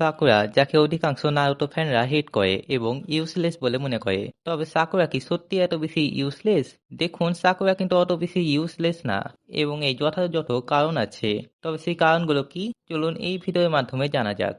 Sakura, যাকে অধিকাংশ Naruto ফ্যানরা হেট করে এবং ইউজলেস বলে মনে করে। তবে সাকুরা কি সত্যি এত বেশি ইউজলেস? দেখুন, সাকুরা কিন্তু অত বেশি ইউজলেস না এবং এই যথাযথ কারণ আছে। তবে সেই কারণগুলো কি, চলুন এই ভিডিওর মাধ্যমে জানা যাক।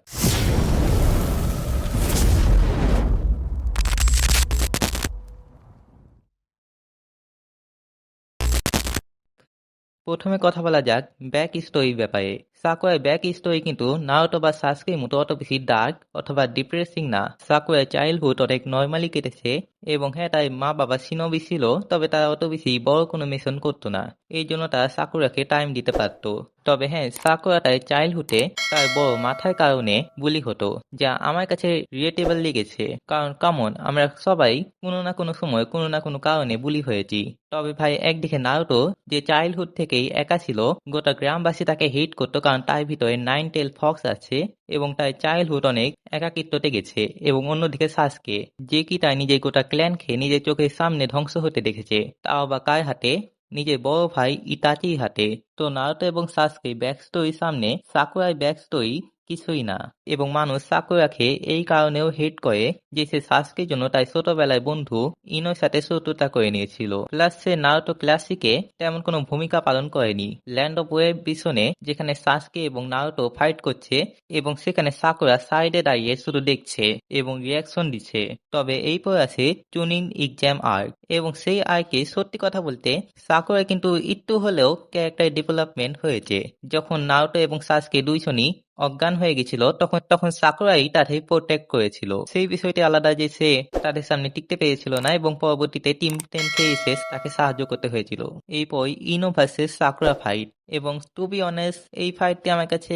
প্রথমে কথা বলা যাক ব্যাক স্টোরির ব্যাপারে। সাকুরার ব্যাক স্টোরি কিন্তু নারুতো বা সাসকের মতো অত বেশি ডার্ক অথবা ডিপ্রেসিং না। সাকুরার চাইল্ডহুড অনেক নর্মালি কেটেছে এবং হ্যাঁ, তার মা বাবা শিনোবি ছিল, তবে তারা অত বেশি বড় কোনো মিশন করতো না। এই জন্য তারা সাকুরাকে টাইম দিতে পারতো। তবে হ্যাঁ, সাকুরা তার চাইল্ডহুডে তার বড় মাথার কারণে বুলি হতো, যা আমার কাছে রিলেটেবল লেগেছে। কারণ কামন, আমরা সবাই কোনো না কোনো সময় কোনো না কোনো কারণে বুলি হয়েছি। তবে ভাই, একদিকে নারুতো যে চাইল্ডহুড থেকেই একা ছিল, গোটা গ্রামবাসী তাকে হেট করতো কারণ তার ভিতরে 9 টেল ফক্স আছে এবং তার চাইল্ডহুড অনেক একাকিত্বতে গেছে। এবং অন্যদিকে সাসকে, যে কি তার নিজের গোটা ক্ল্যানকে নিজের চোখের সামনে ধ্বংস হতে দেখেছে, তাও বা কার হাতে? নিজের বড় ভাই ইতাচির হাতে। তো নারুতো এবং সাসকে ব্যাক স্টোরির সামনে সাকুরার ব্যাক স্টোরি কিছুই না। এবং মানুষ সাকুরাকে এই কারণেও হেট করে যে সে সাসকের জন্য তার ছোটবেলায় বন্ধু ইনোর সাথে শত্রুতা করে নিয়েছিল। প্লাস সে নারুতো ক্লাসিকে তেমন কোনো ভূমিকা পালন করেনি। ল্যান্ড অফ ওয়েব পিছনে যেখানে সাসকে এবং নারুতো ফাইট করছে এবং সেখানে সাকুরা সাইডে দাঁড়িয়ে শুধু দেখছে এবং রিয়াকশন দিচ্ছে। তবে এই পর আছে চুনিন এক্সাম আর্ক, এবং সেই আর্কে সত্যি কথা বলতে সাকুরা কিন্তু একটু হলেও ক্যারেক্টার ডেভেলপমেন্ট হয়েছে। যখন নারুতো এবং সাসকে দুইজনই অজ্ঞান হয়ে গেছিল, তখন তখন সাকুরাই তাদের প্রোটেক্ট করেছিল। সেই বিষয়টি আলাদা যে সে তাদের সামনে টিকতে পেরেছিল না এবং পরবর্তীতে টিম 10কে এসে তাকে সাহায্য করতে হয়েছিল। এরপর ইনো ভার্সেস সাকুরা ফাইট, এবং টু বি অনেস্ট এই ফাইটটি আমার কাছে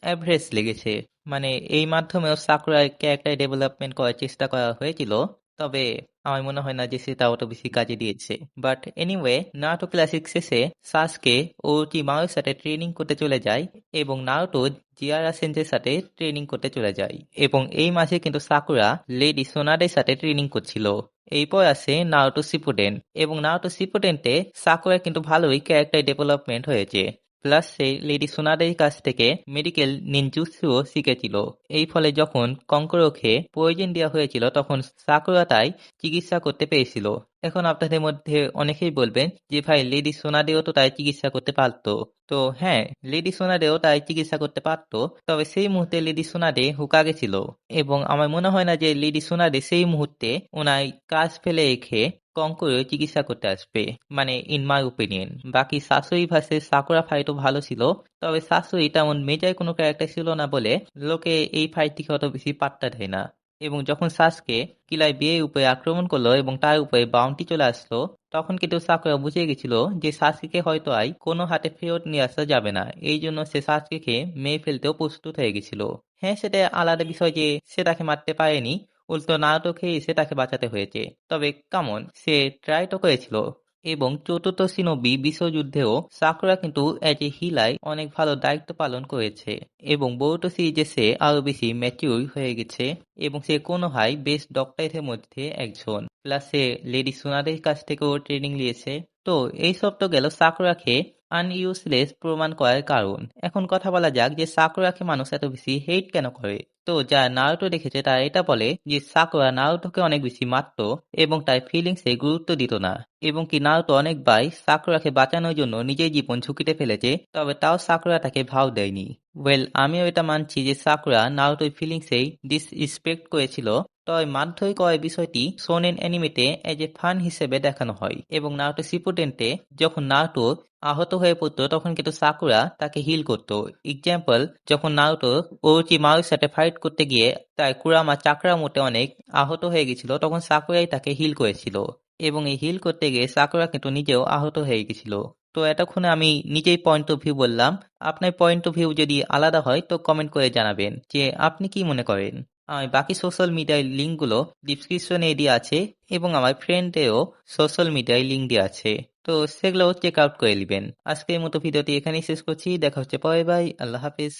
অ্যাভারেজ লেগেছে। মানে এই মাধ্যমেও সাকুরার ক্যারেক্টার ডেভেলপমেন্ট করার চেষ্টা করা হয়েছিল, তবে আমার মনে হয় না যে সেটা অত বেশি কাজে দিয়েছে। বাট এনিওয়ে, নারুতো ক্লাসিক শেষে সাসকে ওরোচিমারুর সাথে ট্রেনিং করতে চলে যায় এবং নারুতো জিয়ারা সেনসের সাথে ট্রেনিং করতে চলে যায়। এবং এই মাসে কিন্তু সাকুরা লেডি সোনাদের সাথে ট্রেনিং করছিল। এরপর আসে নারুতো শিপুডেন, এবং নারুতো শিপুডেনতে সাকুরা কিন্তু ভালোই ক্যারেক্টার ডেভেলপমেন্ট হয়েছে। প্লাস সে লেডি সোনাদের কাছ থেকে মেডিকেল নিনজুৎসুও শিখেছিল। এই ফলে যখন কঙ্করোকে পয়জন দেওয়া হয়েছিল, তখন সাকুরা তাই চিকিৎসা করতে পেরেছিল। এখন আপনাদের মধ্যে অনেকেই বলবেন যে ভাই, লেডি সোনাদেও তো তাই চিকিৎসা করতে পারতো। তো হ্যাঁ, লেডি সোনাদেও তাই চিকিৎসা করতে পারতো, তবে সেই মুহূর্তে লেডি সোনাদে হুকাগে ছিল এবং আমার মনে হয় না যে লেডি সোনাদে সেই মুহূর্তে ওনার কাজ ফেলে রেখে কঙ্করেও চিকিৎসা করতে আসবে। মানে ইন মাই ওপিনিয়ন। বাকি শাশুড়ি ভার্সেস সাকুরা ফাইটও ভালো ছিল, তবে শাশুড়ি তেমন মেজার কোনো ক্যারেক্টার ছিল না বলে লোকে এই ফাইটটিকে অত বেশি পাত্তা দেয় না। এবং যখন সাসকে কিলার বিয়ের উপরে আক্রমণ করলো এবং তার উপরে বাউন্টি চলে আসলো, তখন কিন্তু সাকুরা বুঝে গেছিল যে সাসকে হয়তো আর কোনো হাতে ফেরত নিয়ে আসা যাবে না। এই জন্য সে সাসকে মেরে ফেলতেও প্রস্তুত হয়ে গেছিল। হ্যাঁ, সেটা আলাদা বিষয় যে সে তাকে মারতে পারেনি, উল্টো নারুতোকে এসে তাকে বাঁচাতে হয়েছে। তবে কামন, সে ট্রাই তো করেছিল। এবং চতুর্থ শিনোবি বিশ্বযুদ্ধেও সাকুরা কিন্তু এজ এ হিলায় অনেক ভালো দায়িত্ব পালন করেছে এবং বোরুটো সিরিজে সে আরো বেশি ম্যাচিউর হয়ে গেছে এবং সে কোনোহাই বেস্ট ডক্টরের মধ্যে একজন। প্লাস সে লেডি সোনাদের কাছ থেকেও ট্রেনিং নিয়েছে। তো এইসব তো গেল সাকুরাকে আনইউজলেস প্রমাণ করার কারণ। এখন কথা বলা যাক যে সাকুরাকে মানুষ এত বেশি হেট কেন করে। তো যারা নারুতো দেখেছে তারা এটা বলে যে সাকুরা নারুতোকে অনেক বেশি মারতো এবং তার ফিলিংসে গুরুত্ব দিত না, এবং কি নারুতো অনেকবার সাকুরাকে বাঁচানোর জন্য নিজের জীবন ঝুঁকিতে ফেলেছে, তবে তাও সাকুরা তাকে ভাও দেয়নি। ওয়েল, আমিও এটা মানছি যে সাকুরা নারুতোর ফিলিংসেই ডিসরেসপেক্ট করেছিল, তবে মারধর করার বিষয়টি শোনেন অ্যানিমেতে এজ এ ফান হিসেবে দেখানো হয়। এবং নারুতো শিপুডেনতে যখন নারুতো আহত হয়ে পড়তো, তখন কিন্তু সাকুরা তাকে হিল করতো। এক্সাম্পল, যখন নারুতো ওরোচিমারুর সাথে ফাইট করতে গিয়ে তার কুরামা চাকরামোতে অনেক আহত হয়ে গেছিল, তখন সাকুরাই তাকে হিল করেছিল। এবং এই হিল করতে গিয়ে সাকুরা কিন্তু নিজেও আহত হয়ে গেছিল। তো এতক্ষণে আমি নিজেই পয়েন্ট অফ ভিউ বললাম। আপনার পয়েন্ট অফ ভিউ যদি আলাদা হয় তো কমেন্ট করে জানাবেন যে আপনি কি মনে করেন। আমি বাকি সোশ্যাল মিডিয়ার লিঙ্কগুলো ডিসক্রিপশনে দিয়ে আছে এবং আমার ফ্রেন্ডেও সোশ্যাল মিডিয়ায় লিঙ্ক দিয়ে আছে, তো সেগুলো চেক আউট করে নেবেন। আজকের মতো ভিডিওটি এখানেই শেষ করছি। দেখা হচ্ছে পরে। বাই, আল্লাহ হাফিজ।